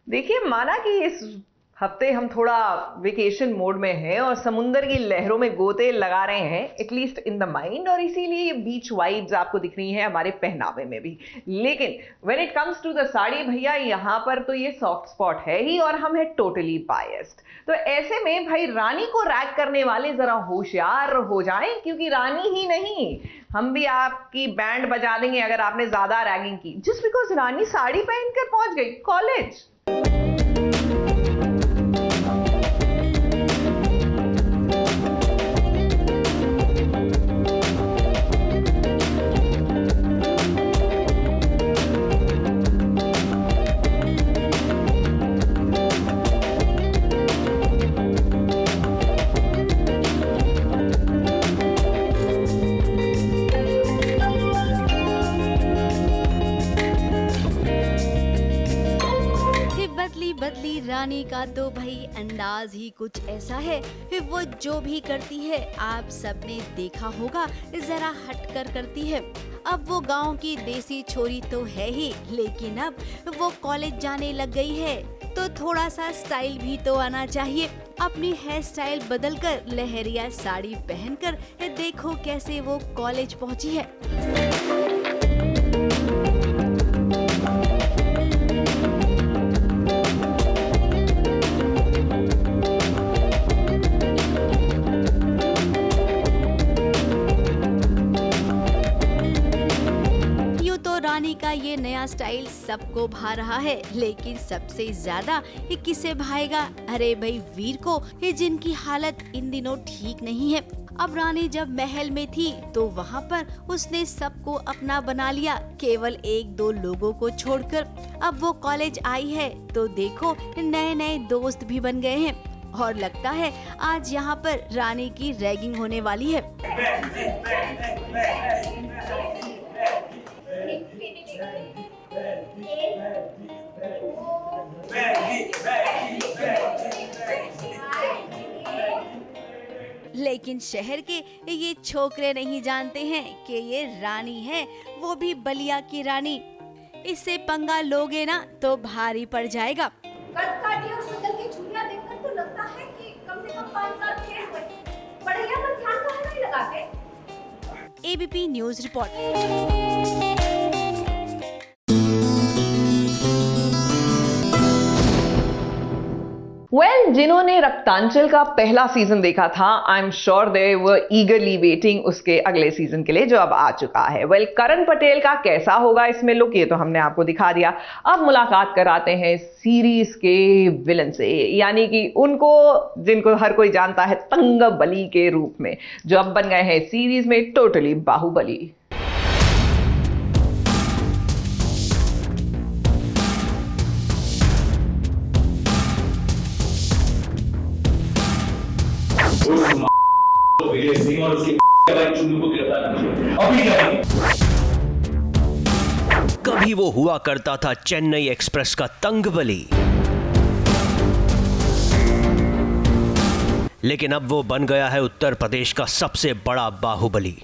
देखिए, माना कि इस हफ्ते हम थोड़ा वेकेशन मोड में हैं और समुंदर की लहरों में गोते लगा रहे हैं, एटलीस्ट इन द माइंड, और इसीलिए ये बीच वाइब्स आपको दिख रही हैं हमारे पहनावे में भी। लेकिन when it comes to the sari, भैया यहाँ पर तो ये सॉफ्ट स्पॉट है ही, और हम हैं टोटली बायस्ड। तो ऐसे में भाई रानी को रैग करने वाले जरा होशियार हो जाएं, क्योंकि रानी ही नहीं, हम भी आपकी बैंड बजा देंगे अगर आपने ज्यादा रैगिंग की, जस्ट बिकॉज रानी साड़ी पहनकर पहुंच गई कॉलेज। बदली रानी का तो भाई अंदाज ही कुछ ऐसा है, वो जो भी करती है आप सबने देखा होगा, जरा हटकर करती है। अब वो गांव की देसी छोरी तो है ही, लेकिन अब वो कॉलेज जाने लग गई है, तो थोड़ा सा स्टाइल भी तो आना चाहिए। अपनी हेयर स्टाइल बदलकर लहरिया साड़ी पहनकर देखो कैसे वो कॉलेज पहुंची है। रानी का ये नया स्टाइल सबको भा रहा है, लेकिन सबसे ज्यादा ये किसे भाएगा? अरे भाई वीर को, ये जिनकी हालत इन दिनों ठीक नहीं है। अब रानी जब महल में थी तो वहाँ पर उसने सबको अपना बना लिया, केवल एक दो लोगों को छोड़कर। अब वो कॉलेज आई है तो देखो नए नए दोस्त भी बन गए हैं, और लगता है आज यहाँ पर रानी की रैगिंग होने वाली है। लेकिन शहर के ये छोकरे नहीं जानते हैं कि ये रानी है, वो भी बलिया की रानी। इससे पंगा लोगे ना तो भारी पड़ जाएगा। कदकाठी और शकल की छुरियां देखकर तो लगता है कि कम से कम 5 साल खेल हुए। पढ़ाइयां पर ध्यान कहाँ नहीं लगाते? ABP news report. जिन्होंने रक्तांचल का पहला सीजन देखा था, I am sure they were ईगरली waiting उसके अगले सीजन के लिए जो अब आ चुका है। करण पटेल का कैसा होगा इसमें लुक, ये तो हमने आपको दिखा दिया। अब मुलाकात कराते हैं सीरीज के विलन से, यानी कि उनको जिनको हर कोई जानता है तंग बली के रूप में, जो अब बन गए हैं सीरीज में टोटली बाहुबली। कभी वो हुआ करता था चेन्नई एक्सप्रेस का तंग बली, लेकिन अब वो बन गया है उत्तर प्रदेश का सबसे बड़ा बाहुबली।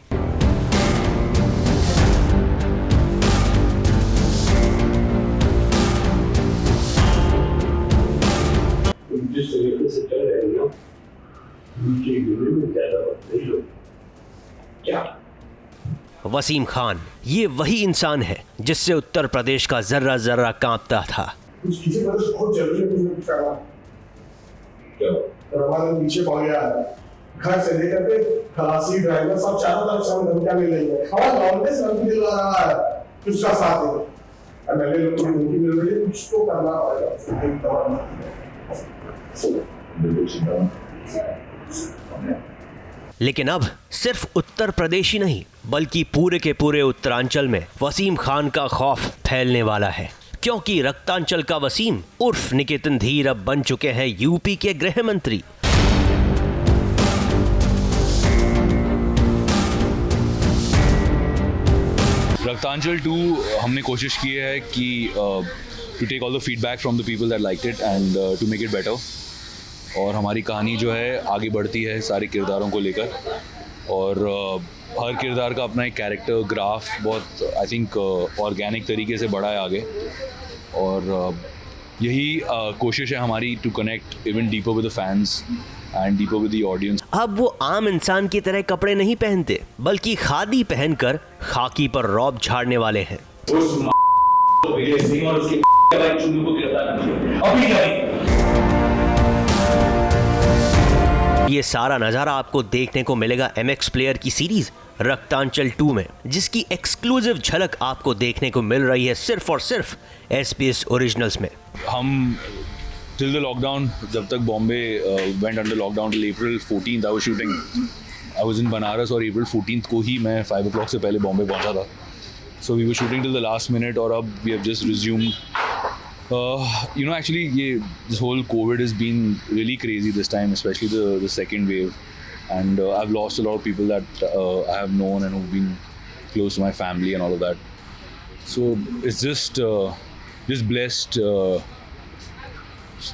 वसीम खान ये वही इंसान है जिससे उत्तर प्रदेश का जर्रा जर्रा कांपता था। नीचे पड़ गया है, घर से लेकर के खलासी ड्राइवर सब चारों तरफ से हम धमकियां मिल रही है। हमारा गवर्नमेंट से धमकी दिलवा रहा है कि उसका साथ दो, और नए लोगों को धमकी मिल रही है, कुछ तो करना पड़ेगा। लेकिन अब सिर्फ उत्तर प्रदेश ही नहीं बल्कि पूरे के पूरे उत्तरांचल में वसीम खान का खौफ फैलने वाला है, क्योंकि रक्तांचल का वसीम उर्फ निकेतन धीर अब बन चुके हैं यूपी के गृह मंत्री। रक्तांचल 2 हमने कोशिश की है कि to take all the feedback from the people that liked it and to make it better. और हमारी कहानी जो है आगे बढ़ती है सारे किरदारों को लेकर, और हर किरदार का अपना एक कैरेक्टर ग्राफ बहुत आई थिंक ऑर्गेनिक तरीके से बढ़ा है आगे। और यही कोशिश है हमारी to connect even deeper with the fans and deeper with the audience. अब वो आम इंसान की तरह कपड़े नहीं पहनते, बल्कि खादी पहनकर खाकी पर रौब झाड़ने वाले हैं। ये सारा नजारा आपको देखने को मिलेगा MX प्लेयर की सीरीज रक्तांचल 2 में, जिसकी एक्सक्लूसिव झलक आपको देखने को मिल रही है सिर्फ और सिर्फ SBS ओरिजिनल्स में। हम टिल द लॉकडाउन, जब तक Bombay went under lockdown till April 14th I was shooting, I was in Banaras, और April 14th को ही मैं 5 o'clock से पहले बॉम्बे पहुंचा था। So we were shooting till the last minute, और अब we have just resumed. You know, actually, this whole COVID has been really crazy this time, especially the second wave, and I've lost a lot of people that I have known and who've been close to my family and all of that. So it's just blessed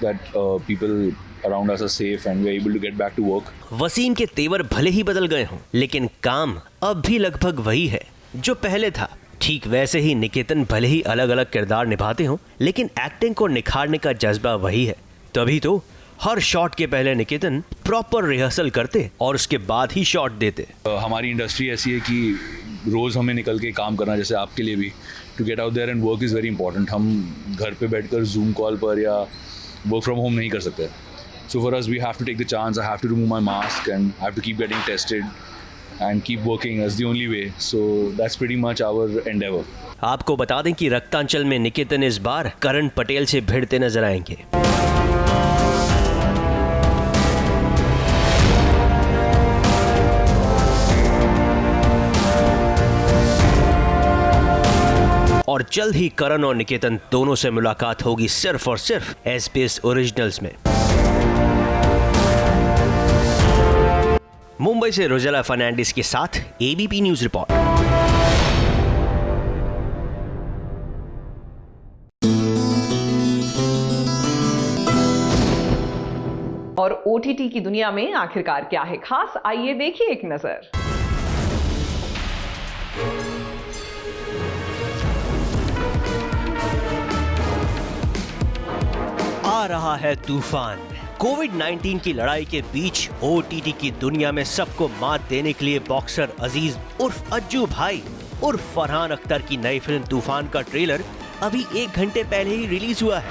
that people around us are safe and we're able to get back to work. Wasim के तेवर भले ही बदल गए हों, लेकिन काम अब भी लगभग वही है जो पहले था। ठीक वैसे ही निकेतन भले ही अलग अलग किरदार निभाते हों, लेकिन एक्टिंग को निखारने का जज्बा वही है। तभी तो हर शॉट के पहले निकेतन प्रॉपर रिहर्सल करते और उसके बाद ही शॉट देते। हमारी इंडस्ट्री ऐसी है कि रोज़ हमें निकल के काम करना, जैसे आपके लिए भी, to get out there and work is very important. हम घर पे बैठकर जूम कॉल पर या वर्क फ्रॉम होम नहीं कर सकते। So for us we have to take the chance, I have to remove my mask and I have to keep getting tested and keep working as the only way. So that's pretty much our endeavor. आपको बता दें कि रक्तांचल में निकेतन इस बार करण पटेल से भिड़ते नजर आएंगे। और जल्द ही करण और निकेतन दोनों से मुलाकात होगी सिर्फ और सिर्फ SBS ओरिजिनल्स में। मुंबई से रोजेला फर्नांडिस के साथ ABP न्यूज रिपोर्ट। और OTT की दुनिया में आखिरकार क्या है खास, आइए देखिए एक नजर। आ रहा है तूफान। कोविड-19 की लड़ाई के बीच OTT की दुनिया में सबको मात देने के लिए बॉक्सर अजीज उर्फ अज्जू भाई उर्फ फरहान अख्तर की नई फिल्म तूफान का ट्रेलर अभी 1 घंटे पहले ही रिलीज हुआ है।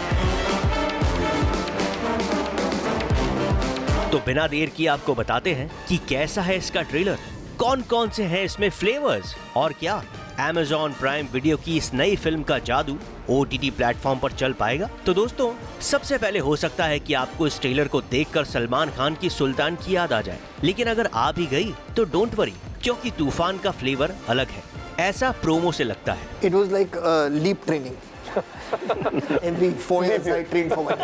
तो बिना देर किए आपको बताते हैं कि कैसा है इसका ट्रेलर, कौन कौन से हैं इसमें फ्लेवर्स, और क्या Amazon प्राइम वीडियो की इस नई फिल्म का जादू OTT प्लेटफॉर्म पर चल पाएगा। तो दोस्तों, सबसे पहले हो सकता है कि आपको इस ट्रेलर को देखकर सलमान खान की सुल्तान की याद आ जाए, लेकिन अगर आ भी गई तो डोंट वरी, क्योंकि तूफान का फ्लेवर अलग है, ऐसा प्रोमो से लगता है। It was like leap training. Every 4 years I trained for one.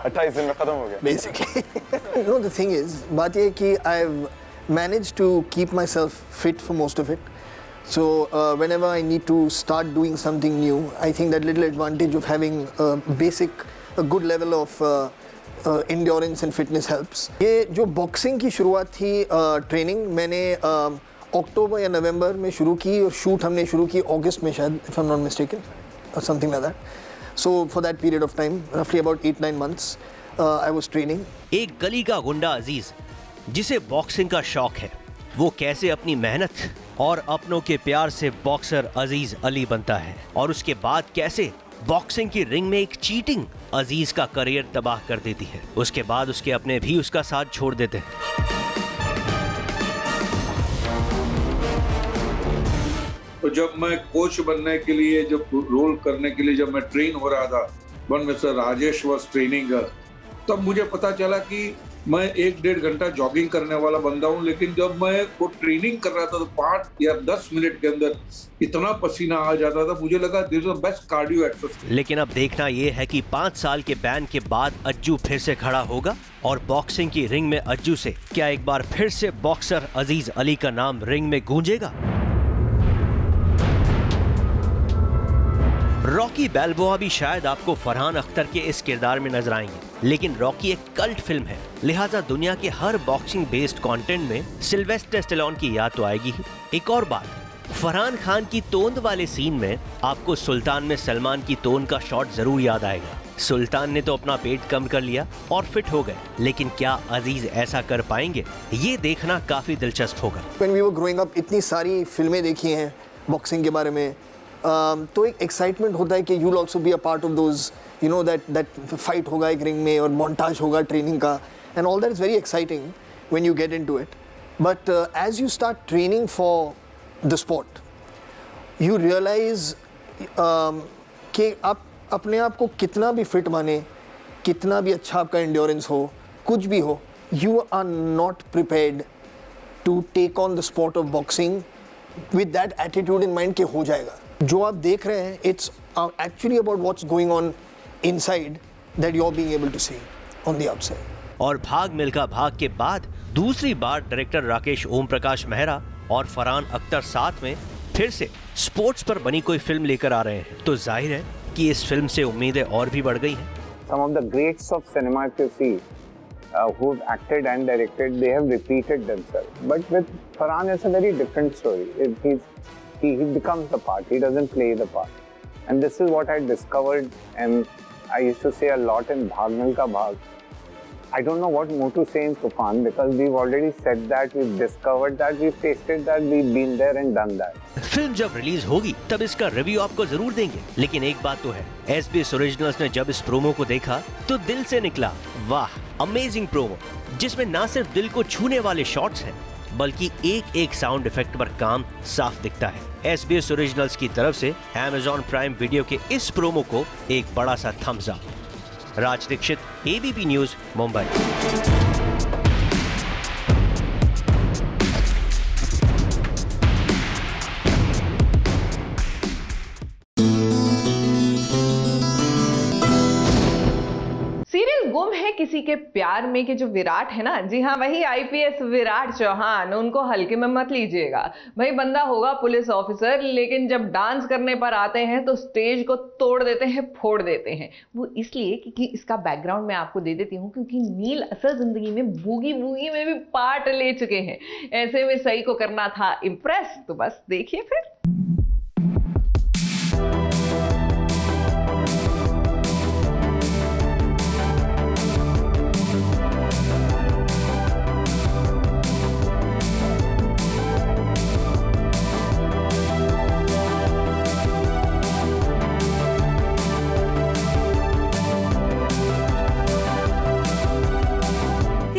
28 दिन में खत्म हो गया। Basically. No, the thing is, बात ये है कि I've managed to keep myself fit for most of it. So whenever I need to start doing something new, I think that little advantage of having a good level of endurance and fitness helps. ये जो boxing की शुरुआत थी training, मैंने अक्टूबर या नवंबर में शुरू की और शूट हमने शुरू की अगस्त में शायद, if I'm not mistaken, or something like that. So for that period of time, roughly about 8-9 months, I was training. एक गली का गुंडा अजीज जिसे बॉक्सिंग का शौक है, वो कैसे अपनी मेहनत और अपनों के प्यार से बॉक्सर अजीज अली बनता है, और उसके बाद कैसे बॉक्सिंग की रिंग में एक चीटिंग अजीज का करियर तबाह कर देती है। उसके बाद उसके अपने भी उसका साथ छोड़ देते हैं। तो जब मैं कोच बनने के लिए, जब रोल करने के लिए जब मैं ट्रेन हो रहा था, one mister Rajesh was training, तब मुझे पता चला कि मैं 1-1.5 घंटा जॉगिंग करने वाला बंदा हूँ, लेकिन जब मैं वो ट्रेनिंग कर रहा था तो 5 या 10 मिनट के अंदर इतना पसीना आ जाता था, मुझे लगा this is the best cardio exercise. लेकिन अब देखना ये है कि 5 साल के बैन के बाद अज्जू फिर से खड़ा होगा, और बॉक्सिंग की रिंग में अज्जू से क्या एक बार फिर से बॉक्सर अजीज अली का नाम रिंग में गूंजेगा। रॉकी बैल्बोआ भी शायद आपको फरहान अख्तर के इस किरदार में नजर आएंगे, लेकिन रॉकी एक कल्ट फिल्म है, लिहाजा दुनिया के हर बॉक्सिंग बेस्ड कंटेंट में सिल्वेस्टर स्टेलोन की याद तो आएगी ही। एक और बात, फरहान खान की तोंद वाले सीन में आपको सुल्तान में सलमान की तोंद का शॉट जरूर याद आएगा। सुल्तान ने तो अपना पेट कम कर लिया और फिट हो गए, लेकिन क्या अजीज ऐसा कर पाएंगे, ये देखना काफी दिलचस्प होगा। When we were growing up, इतनी सारी फिल्में देखी हैं बॉक्सिंग के बारे में, तो एक एक्साइटमेंट होता है कि you will also be a part of those, you know, that fight होगा एक रिंग में और मोन्टाज होगा ट्रेनिंग का, and all that is very exciting when you get into it. But as you start training for the sport, you realize कि आप अपने आप को कितना भी फिट माने, कितना भी अच्छा आपका एंड्योरेंस हो, कुछ भी हो, you are not prepared to take on the sport of boxing with that attitude in mind के हो जाएगा। जो आप देख रहे हैं, it's actually about what's going on inside that you are being able to see on the outside. और भाग मिल्खा भाग के बाद दूसरी बार डायरेक्टर राकेश ओम प्रकाश मेहरा और फरहान अख्तर साथ में फिर से स्पोर्ट्स पर बनी कोई फिल्म लेकर आ रहे हैं, तो जाहिर है कि इस फिल्म से उम्मीदें और भी बढ़ गई हैं। Some of the greats of cinema, if you see, who've acted and directed, they have repeated themselves. But with Farhan, it's a very different story. He becomes the part. He doesn't play the part. And this is what I discovered, and I used to say a lot in Bhag Milkha Bhag. I don't know what more to say in Tufan, because we've already said that, we've discovered that, we've tasted that, we've been there and done that. Film जब release होगी तब इसका review आपको जरूर देंगे, लेकिन एक बात तो है, SBS ओरिजिनल्स ने जब इस प्रोमो को देखा तो दिल से निकला, वाह अमेजिंग प्रोमो, जिसमें ना सिर्फ दिल को छूने वाले शॉट्स हैं, बल्कि एक एक साउंड इफेक्ट पर काम साफ दिखता है। SBS ओरिजिनल्स की तरफ से Amazon प्राइम वीडियो के इस प्रोमो को एक बड़ा सा thumbs up. Raj Dixit, ABP news, Mumbai. Serial गुम है किसी के प्यार में के जो विराट है ना, जी हाँ वही IPS विराट चौहान, उनको हल्के में मत लीजिएगा। भाई बंदा होगा पुलिस ऑफिसर, लेकिन जब डांस करने पर आते हैं तो स्टेज को तोड़ देते हैं, फोड़ देते हैं। वो इसलिए क्योंकि इसका बैकग्राउंड मैं आपको दे देती हूँ, क्योंकि नील असल जिंदगी में बूगी वूगी में भी पार्ट ले चुके हैं। ऐसे में सही को करना था इम्प्रेस, तो बस देखिए फिर।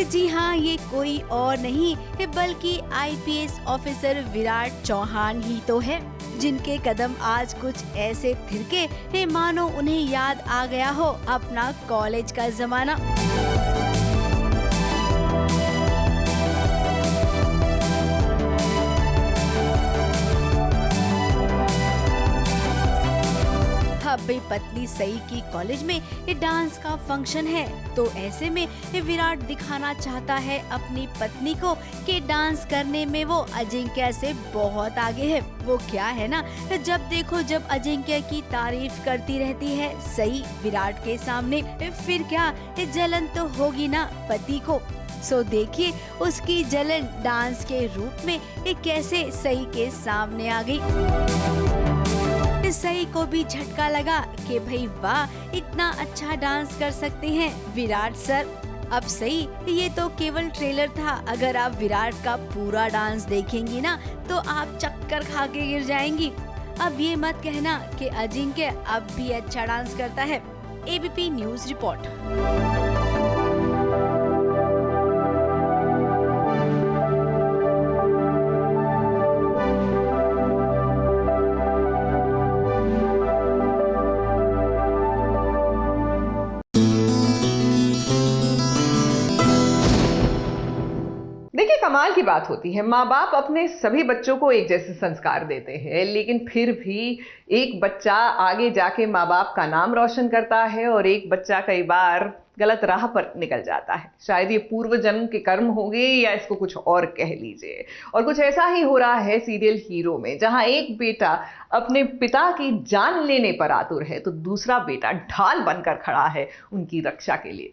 जी हाँ, ये कोई और नहीं बल्कि IPS ऑफिसर विराट चौहान ही तो है, जिनके कदम आज कुछ ऐसे थिरके मानो उन्हें याद आ गया हो अपना कॉलेज का जमाना। भाई पत्नी सई की कॉलेज में ये डांस का फंक्शन है, तो ऐसे में विराट दिखाना चाहता है अपनी पत्नी को कि डांस करने में वो अजिंक्य से बहुत आगे है। वो क्या है ना, जब देखो जब अजिंक्य की तारीफ करती रहती है सई विराट के सामने, फिर क्या जलन तो होगी ना पति को। सो देखिए उसकी जलन डांस के रूप में कैसे सई के सामने आ गई। सई को भी झटका लगा कि भाई वाह, इतना अच्छा डांस कर सकते हैं विराट सर। अब सही, ये तो केवल ट्रेलर था, अगर आप विराट का पूरा डांस देखेंगी ना तो आप चक्कर खा के गिर जाएंगी। अब ये मत कहना कि अजिंक्य अब भी अच्छा डांस करता है। ABP news report. कमाल की बात होती है, माँ बाप अपने सभी बच्चों को एक जैसे संस्कार देते हैं, लेकिन फिर भी एक बच्चा आगे जाके माँ बाप का नाम रोशन करता है और एक बच्चा कई बार गलत राह पर निकल जाता है। शायद ये पूर्व जन्म के कर्म होंगे या इसको कुछ और कह लीजिए। और कुछ ऐसा ही हो रहा है सीरियल हीरो में, जहां एक बेटा अपने पिता की जान लेने पर आतुर है तो दूसरा बेटा ढाल बनकर खड़ा है उनकी रक्षा के लिए।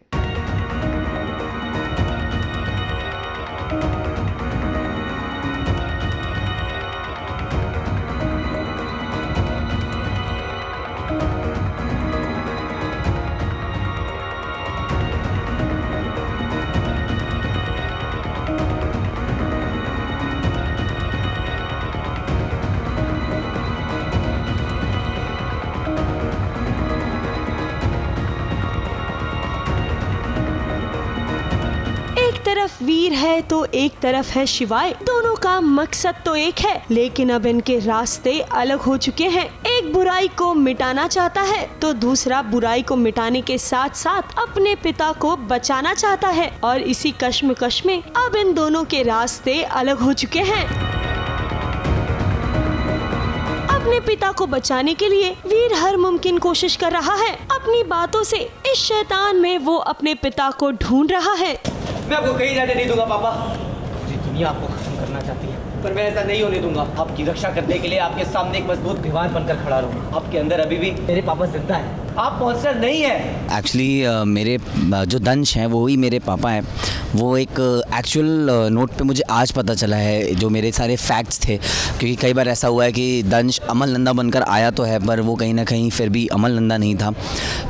वीर है तो एक तरफ है शिवाय, दोनों का मकसद तो एक है, लेकिन अब इनके रास्ते अलग हो चुके हैं। एक बुराई को मिटाना चाहता है तो दूसरा बुराई को मिटाने के साथ साथ अपने पिता को बचाना चाहता है, और इसी कश्मकश में अब इन दोनों के रास्ते अलग हो चुके हैं। अपने पिता को बचाने के लिए वीर हर मुमकिन कोशिश कर रहा है। अपनी बातों से इस शैतान में वो अपने पिता को ढूंढ रहा है। मैं आपको कहीं जाने नहीं दूंगा पापा। पूरी दुनिया आपको खत्म करना चाहती है, पर मैं ऐसा नहीं होने दूंगा। आपकी रक्षा करने के लिए आपके सामने एक मजबूत दीवार बनकर खड़ा रहूंगा। आपके अंदर अभी भी मेरे पापा जिंदा है, आप मॉन्स्टर नहीं है। एक्चुअली मेरे जो दंश हैं वो ही मेरे पापा हैं। वो एक एक्चुअल नोट पे मुझे आज पता चला है, जो मेरे सारे फैक्ट्स थे, क्योंकि कई बार ऐसा हुआ है कि दंश अमल नंदा बनकर आया तो है, पर वो कहीं ना कहीं फिर भी अमल नंदा नहीं था।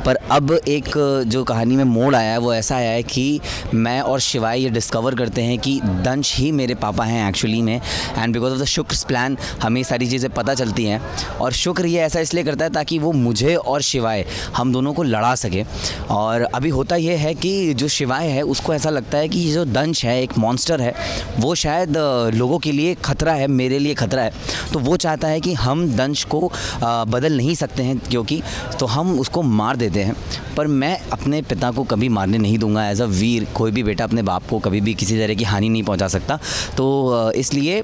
पर अब एक जो कहानी में मोड़ आया है वो ऐसा आया है कि मैं और शिवाय ये डिस्कवर करते हैं कि दंश ही मेरे पापा हैं एक्चुअली में। एंड बिकॉज ऑफ द शुक्र प्लान हमें सारी चीज़ें पता चलती हैं, और शुक्र ये ऐसा इसलिए करता है ताकि वो मुझे और शिवाय हम दोनों को लड़ा सके। और अभी होता ये है कि जो शिवाय है उसको ऐसा लगता है कि जो दंश है एक मॉन्स्टर है, वो शायद लोगों के लिए खतरा है, मेरे लिए खतरा है। तो वो चाहता है कि हम दंश को बदल नहीं सकते हैं क्योंकि, तो हम उसको मार देते हैं। पर मैं अपने पिता को कभी मारने नहीं दूंगा। एज अ वीर कोई भी बेटा अपने बाप को कभी भी किसी तरह की हानि नहीं पहुंचा सकता। तो इसलिए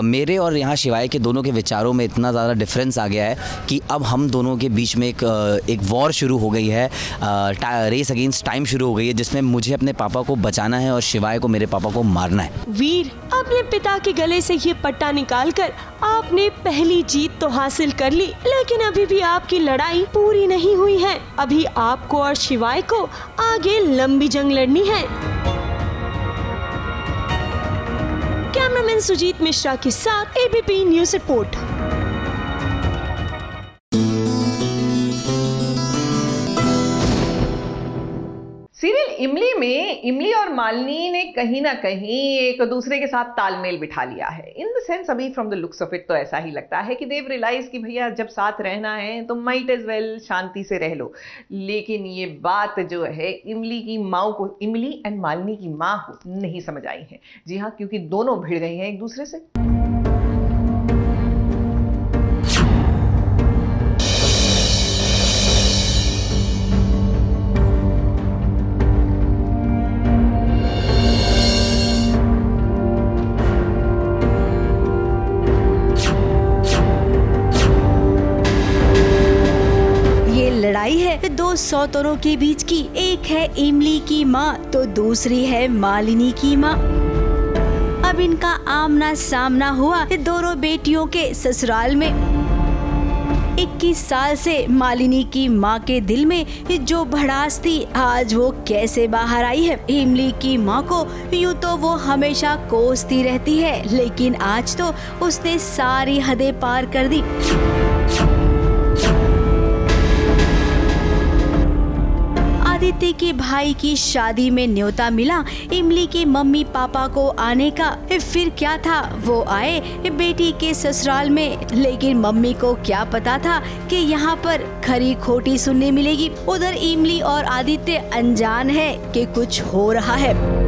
मेरे और यहाँ शिवाय के दोनों के विचारों में इतना ज़्यादा डिफरेंस आ गया है कि अब हम दोनों के बीच में एक वॉर शुरू हो गई है, रेस अगेंस्ट टाइम शुरू हो गई है, जिसमें मुझे अपने पापा को बचाना है और शिवाय को मेरे पापा को मारना है। वीर अपने पिता के गले से ये पट्टा निकालकर आपने पहली जीत तो हासिल कर ली, लेकिन अभी भी आपकी लड़ाई पूरी नहीं हुई है। अभी आपको और शिवाय को आगे लंबी जंग लड़नी है। कैमरामैन सुजीत मिश्रा के साथ एबीपी न्यूज रिपोर्ट। सीरियल इमली में इमली और मालिनी ने कहीं ना कहीं एक दूसरे के साथ तालमेल बिठा लिया है। इन द सेंस अभी from the looks of it तो ऐसा ही लगता है कि देव रियलाइज कि भैया जब साथ रहना है तो माइट एज वेल शांति से रह लो। लेकिन ये बात जो है इमली की माँ को, इमली एंड मालिनी की माँ को नहीं समझ आई है। जी हाँ, क्योंकि दोनों भिड़ गई हैं एक दूसरे से। लड़ाई है दो सौतरों के बीच की। एक है इमली की माँ तो दूसरी है मालिनी की माँ। अब इनका आमना सामना हुआ दोनों बेटियों के ससुराल में। 21 साल से मालिनी की माँ के दिल में जो भड़ास थी आज वो कैसे बाहर आई है। इमली की माँ को यूँ तो वो हमेशा कोसती रहती है, लेकिन आज तो उसने सारी हदें पार कर दी। आदित्य के भाई की शादी में न्योता मिला इमली के मम्मी पापा को आने का। फिर क्या था, वो आए बेटी के ससुराल में, लेकिन मम्मी को क्या पता था कि यहाँ पर खरी खोटी सुनने मिलेगी। उधर इमली और आदित्य अनजान है कि कुछ हो रहा है।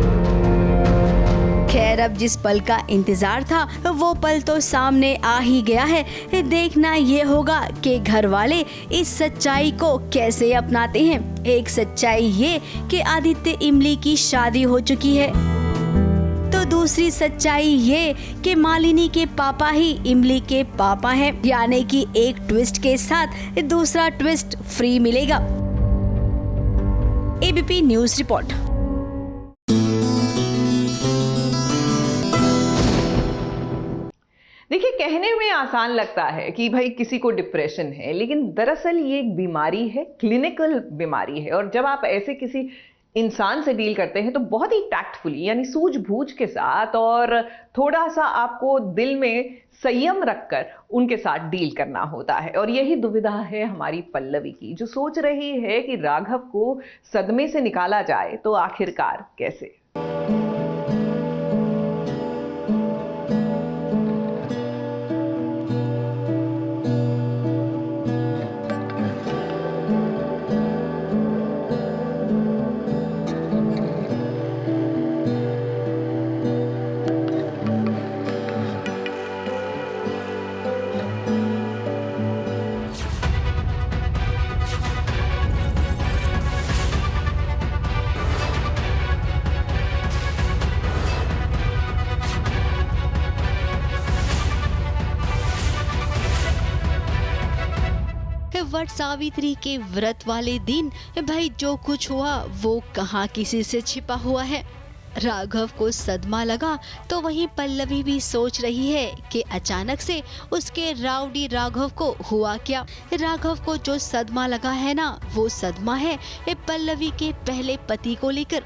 खैर अब जिस पल का इंतजार था वो पल तो सामने आ ही गया है। देखना ये होगा कि घर वाले इस सच्चाई को कैसे अपनाते हैं। एक सच्चाई ये कि आदित्य इमली की शादी हो चुकी है, तो दूसरी सच्चाई ये कि मालिनी के पापा ही इमली के पापा हैं। यानी कि एक ट्विस्ट के साथ दूसरा ट्विस्ट फ्री मिलेगा। ABP news report. देखिए, कहने में आसान लगता है कि भाई किसी को डिप्रेशन है, लेकिन दरअसल ये एक बीमारी है, क्लिनिकल बीमारी है। और जब आप ऐसे किसी इंसान से डील करते हैं तो बहुत ही टैक्टफुली यानी सूझबूझ के साथ और थोड़ा सा आपको दिल में संयम रखकर उनके साथ डील करना होता है। और यही दुविधा है हमारी पल्लवी की, जो सोच रही है कि राघव को सदमे से निकाला जाए तो आखिरकार कैसे। वट सावित्री के व्रत वाले दिन भाई जो कुछ हुआ वो कहाँ किसी से छिपा हुआ है। राघव को सदमा लगा तो वहीं पल्लवी भी सोच रही है कि अचानक से उसके राउडी राघव को हुआ क्या। राघव को जो सदमा लगा है ना, वो सदमा है पल्लवी के पहले पति को लेकर।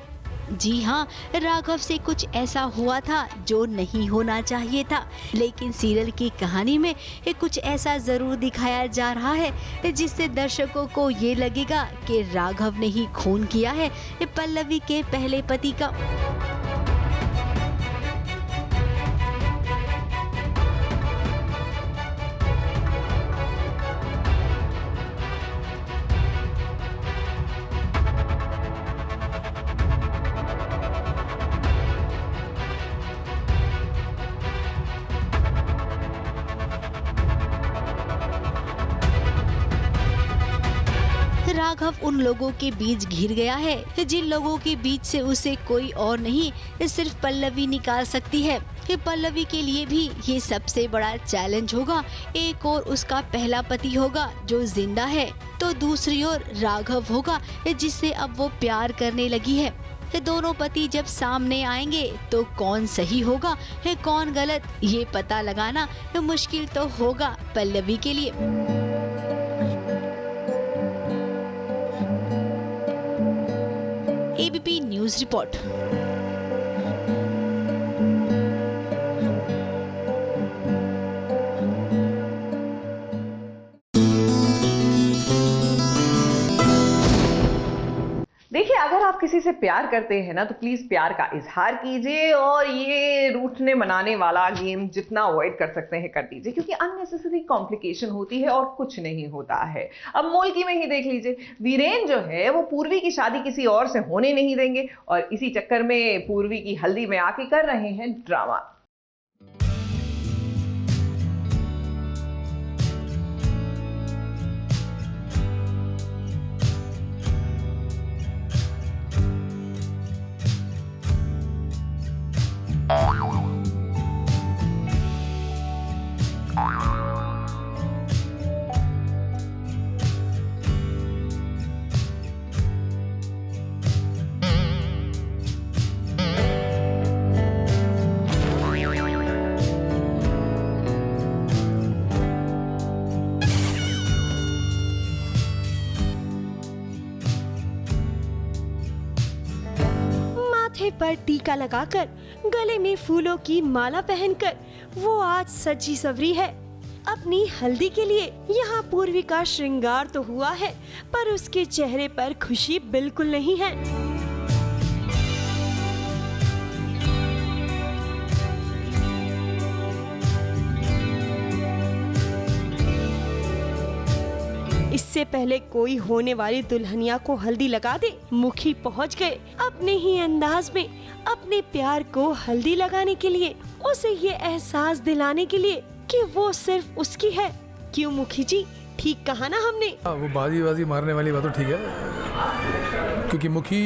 जी हाँ, राघव से कुछ ऐसा हुआ था जो नहीं होना चाहिए था, लेकिन सीरियल की कहानी में कुछ ऐसा जरूर दिखाया जा रहा है जिससे दर्शकों को ये लगेगा कि राघव ने ही खून किया है पल्लवी के पहले पति का। राघव उन लोगों के बीच घिर गया है जिन लोगों के बीच से उसे कोई और नहीं सिर्फ पल्लवी निकाल सकती है। पल्लवी के लिए भी ये सबसे बड़ा चैलेंज होगा। एक और उसका पहला पति होगा जो जिंदा है, तो दूसरी ओर राघव होगा जिससे अब वो प्यार करने लगी है। दोनों पति जब सामने आएंगे तो कौन सही होगा कौन गलत, ये पता लगाना मुश्किल तो होगा पल्लवी के लिए। ABP news report. देखिए, अगर आप किसी से प्यार करते हैं ना तो प्लीज प्यार का इजहार कीजिए और ये रूठने मनाने वाला गेम जितना अवॉइड कर सकते हैं कर दीजिए, क्योंकि अननेसेसरी कॉम्प्लिकेशन होती है और कुछ नहीं होता है। अब मोलकी में ही देख लीजिए, वीरेन जो है वो पूर्वी की शादी किसी और से होने नहीं देंगे और इसी चक्कर में पूर्वी की हल्दी में आके कर रहे हैं ड्रामा। पर टीका लगाकर, गले में फूलों की माला पहनकर वो आज सजी सवरी है अपनी हल्दी के लिए। यहाँ पूर्वी का श्रृंगार तो हुआ है पर उसके चेहरे पर खुशी बिल्कुल नहीं है। इससे पहले कोई होने वाली दुल्हनिया को हल्दी लगा दे, मुखी पहुंच गए अपने ही अंदाज में अपने प्यार को हल्दी लगाने के लिए, उसे ये एहसास दिलाने के लिए कि वो सिर्फ उसकी है। क्यों मुखी जी, ठीक कहा ना हमने? वो बाजी मारने वाली बात तो ठीक है, क्योंकि मुखी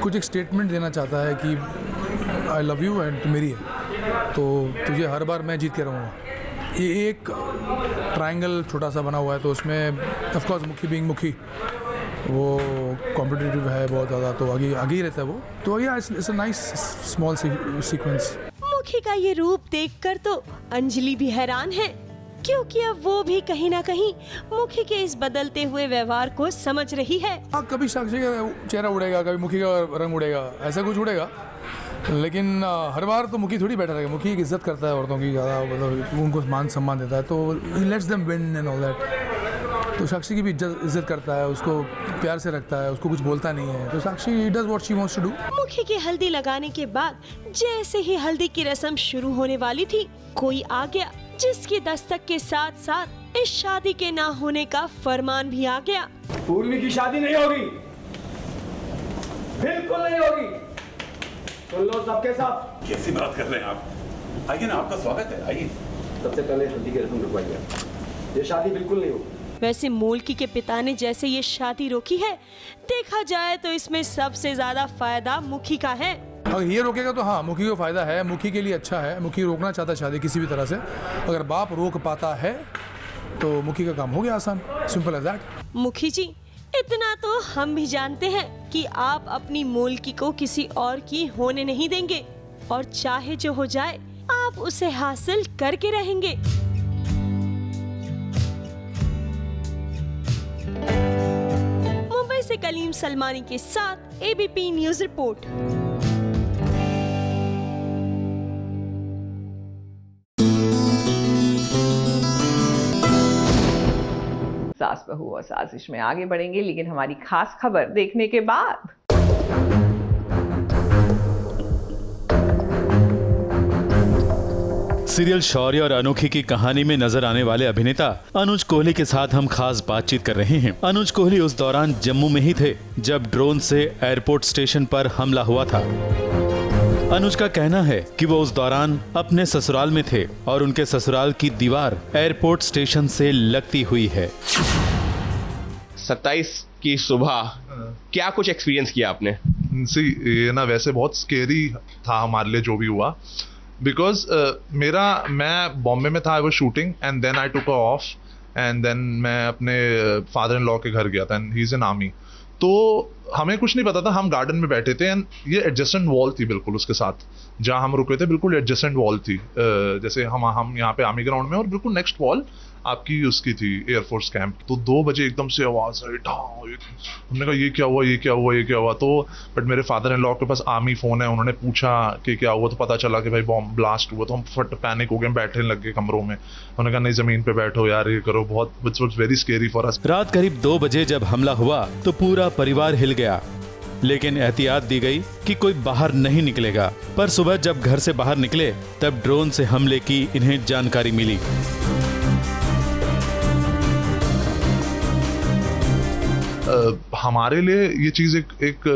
कुछ एक स्टेटमेंट देना चाहता है कि आई लव यू एंड तू मेरी है, तो तुझे हर बार मैं जीत के रहूँगा। ये एक ट्रायंगल छोटा सा बना हुआ है, तो उसमें ऑफ कोर्स मुखी बीइंग मुखी वो कॉम्पिटिटिव है बहुत ज़्यादा, तो आगे ही रहता है वो। तो it's a nice small sequence. मुखी का ये रूप देखकर तो अंजलि भी हैरान है, क्योंकि अब वो भी कहीं ना कहीं मुखी के इस बदलते हुए व्यवहार को समझ रही है। कभी साक्षी का चेहरा उड़ेगा, कभी मुखी का रंग उड़ेगा, ऐसा कुछ उड़ेगा, लेकिन हर बार तो मुखी थोड़ी बैठा रहेगा। मुखी एक इज्जत करता है औरतों की ज़्यादा, मतलब उनको मान सम्मान देता है, तो ही let's them win and all that. तो साक्षी की भी इज्जत करता है, उसको प्यार से रखता है, उसको कुछ बोलता नहीं है, तो Sakshi does what she wants to do. मुखी की हल्दी लगाने के बाद जैसे ही हल्दी की रस्म शुरू होने वाली थी, कोई आ गया जिसकी दस्तक के साथ साथ इस शादी के ना होने का फरमान भी आ गया। पूर्वी की शादी नहीं होगी, बिल्कुल नहीं होगी। सुन लो सबके साथ। कैसी बात कर रहे हैं आप? आइए ना, आपका स्वागत है, आइए। सबसे पहले हल्दी की रस्म रुकवाइए, ये शादी बिल्कुल नहीं होगी। वैसे मोलकी के पिता ने जैसे ये शादी रोकी है, देखा जाए तो इसमें सबसे ज्यादा फायदा मुखी का है। अगर ये रोकेगा तो हाँ, मुखी को फायदा है, मुखी के लिए अच्छा है। मुखी रोकना चाहता है शादी किसी भी तरह से, अगर बाप रोक पाता है तो मुखी का काम हो गया आसान, सिंपल एज दैट। मुखी जी, इतना तो हम भी जानते हैं कि आप अपनी मोलकी को किसी और की होने नहीं देंगे और चाहे जो हो जाए आप उसे हासिल करके रहेंगे। मुंबई से कलीम सलमानी के साथ एबीपी न्यूज रिपोर्ट। सास बहू और साजिश में आगे बढ़ेंगे, लेकिन हमारी खास खबर देखने के बाद। सीरियल शौर्य और अनोखी की कहानी में नजर आने वाले अभिनेता अनुज कोहली के साथ हम खास बातचीत कर रहे हैं। अनुज कोहली उस दौरान जम्मू में ही थे जब ड्रोन से एयरपोर्ट स्टेशन पर हमला हुआ था। अनुज का कहना है कि वो उस दौरान अपने ससुराल में थे और उनके ससुराल की दीवार एयरपोर्ट स्टेशन से लगती हुई है। 27 की सुबह क्या कुछ एक्सपीरियंस किया आपने? ये ना वैसे बहुत स्केरी था हमारे लिए जो भी हुआ, बिकॉज मैं बॉम्बे में था, I was shooting and then I took off and then मैं अपने फादर इन लॉ के घर गया था and he is in army. तो हमें कुछ नहीं पता था, हम गार्डन में बैठे थे एंड ये एडजस्टेंट वॉल थी बिल्कुल उसके साथ, जहाँ हम रुके थे बिल्कुल एडजस्टेंट वॉल थी। जैसे हम यहाँ पे आर्मी ग्राउंड में और बिल्कुल नेक्स्ट वॉल आपकी उसकी थी एयरफोर्स कैंप। तो 2 बजे एकदम से आवाज़ आई, हमने कहा ये क्या हुआ, ये क्या हुआ, ये क्या हुआ। तो बट मेरे फादर इन लॉ के पास आर्मी फ़ोन है, उन्होंने पूछा कि क्या हुआ, तो पता चला कि भाई बॉम्ब ब्लास्ट हुआ। तो हम फट पैनिक हो गए, बैठने लग गए कमरों में। उन्होंने कहा नहीं ज़मीन पे बैठो यार, ये करो, बहुत it's was very scary for us. रात करीब 2 बजे जब हमला हुआ तो पूरा परिवार हिल गया, लेकिन एहतियात दी गई कि कोई बाहर नहीं निकलेगा। पर सुबह जब घर से बाहर निकले तब ड्रोन से हमले की इन्हें जानकारी मिली। हमारे लिए ये चीज़ एक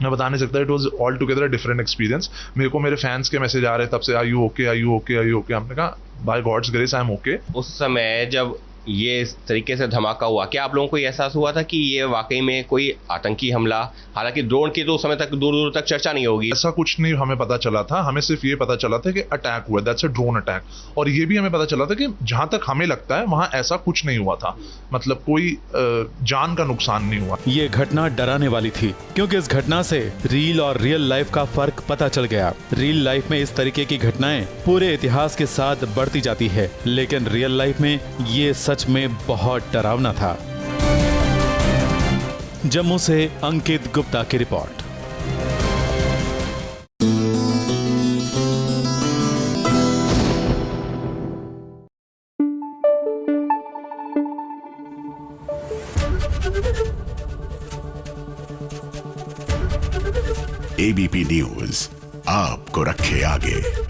मैं बता नहीं सकता, it was all together different experience. मेरे को मेरे फैंस के मैसेज आ रहे तब से, I you okay, I you okay, I you okay. हमने कहा by God's grace I am okay. उस समय जब ये इस तरीके से धमाका हुआ, क्या आप लोगों को एहसास हुआ था कि ये वाकई में कोई आतंकी हमला? हालांकि ड्रोन की तो उस समय तक दूर दूर तक चर्चा नहीं होगी। ऐसा कुछ नहीं हमें पता चला था, हमें सिर्फ ये पता चला था कि अटैक हुआ, दैट्स अ ड्रोन अटैक। और ये भी हमें पता चला था कि जहां तक हमें लगता है वहां ऐसा कुछ नहीं हुआ था, मतलब कोई जान का नुकसान नहीं हुआ। ये घटना डराने वाली थी क्योंकि इस घटना से रील और रियल लाइफ का फर्क पता चल गया। रियल लाइफ में इस तरीके की घटनाएं पूरे इतिहास के साथ बढ़ती जाती है, लेकिन रियल लाइफ में ये सच में बहुत डरावना था। जम्मू से अंकित गुप्ता की रिपोर्ट। एबीपी न्यूज आपको रखे आगे।